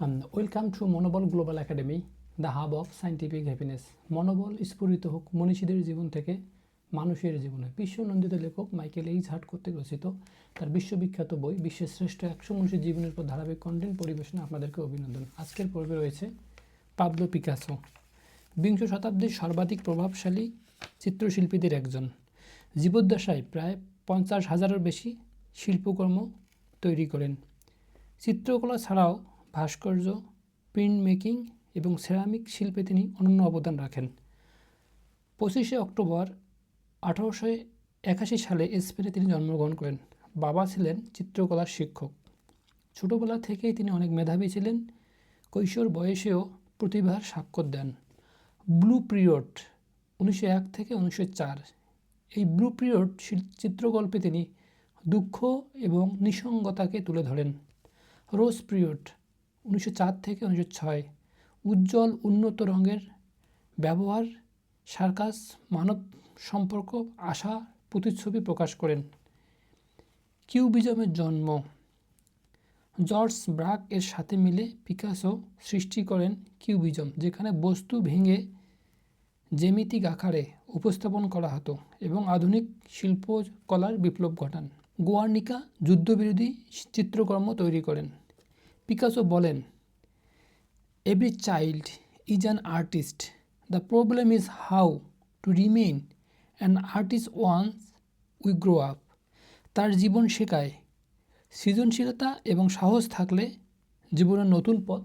Welcome to মনোবল global academy, the hub of scientific happiness. মনোবল স্ফুরিত হোক মনীষীদের জীবন থেকে মানুষের জীবনে। বিশ্বনন্দিত লেখক মাইকেল এইচ হার্ট কর্তৃক রচিত তার বিশ্ববিখ্যাত বই বিশ্বের শ্রেষ্ঠ 100 মনীষীর জীবনের পর ধারাবাহিক কন্টেন্ট পরিবেশনে আপনাদেরকে অভিনন্দন। আজকের পর্বে রয়েছে পাবলো পিকাসো, বিংশ শতাব্দীর সর্বাধিক প্রভাবশালী চিত্রশিল্পীদের একজন। জীবদ্দশায় প্রায় 50,000-এর বেশি শিল্পকর্ম তৈরি করেন। চিত্রকলা ছাড়াও ভাস্কর্য, প্রিন্ট মেকিং এবং সেরামিক শিল্পে তিনি অনন্য অবদান রাখেন। 25শে অক্টোবর 1881 সালে স্পেনে তিনি জন্মগ্রহণ করেন। বাবা ছিলেন চিত্রকলার শিক্ষক। ছোটবেলা থেকেই তিনি অনেক মেধাবী ছিলেন। কৈশোর বয়সেও প্রতিভার স্বাক্ষর দেন। ব্লু পিরিয়ড 1901 থেকে 1904, এই ব্লু পিরিয়ড চিত্রকল্পে তিনি দুঃখ এবং নিঃসঙ্গতাকে তুলে ধরেন। রোজ পিরিয়ড 1904 থেকে 1906, উজ্জ্বল উন্নত রঙের ব্যবহার, সার্কাস, মানব সম্পর্ক, আশা, প্রতিচ্ছবি প্রকাশ করেন। কিউবিজমের জন্ম জর্জ ব্রাক এর সাথে মিলে পিকাসো সৃষ্টি করেন কিউবিজম, যেখানে বস্তু ভেঙে জ্যামিতিক আকারে উপস্থাপন করা হতো এবং আধুনিক শিল্পকলার বিপ্লব ঘটান। গুয়ার্নিকা যুদ্ধবিরোধী চিত্রকর্ম তৈরি করেন। পিকাসো বলেন, every child is an artist, the problem is how to remain an artist once we grow up. তার জীবন শেখায় সৃজনশীলতা এবং সাহস থাকলে জীবনের নতুন পথ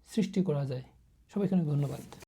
সৃষ্টি করা যায়। সবাইকে ধন্যবাদ।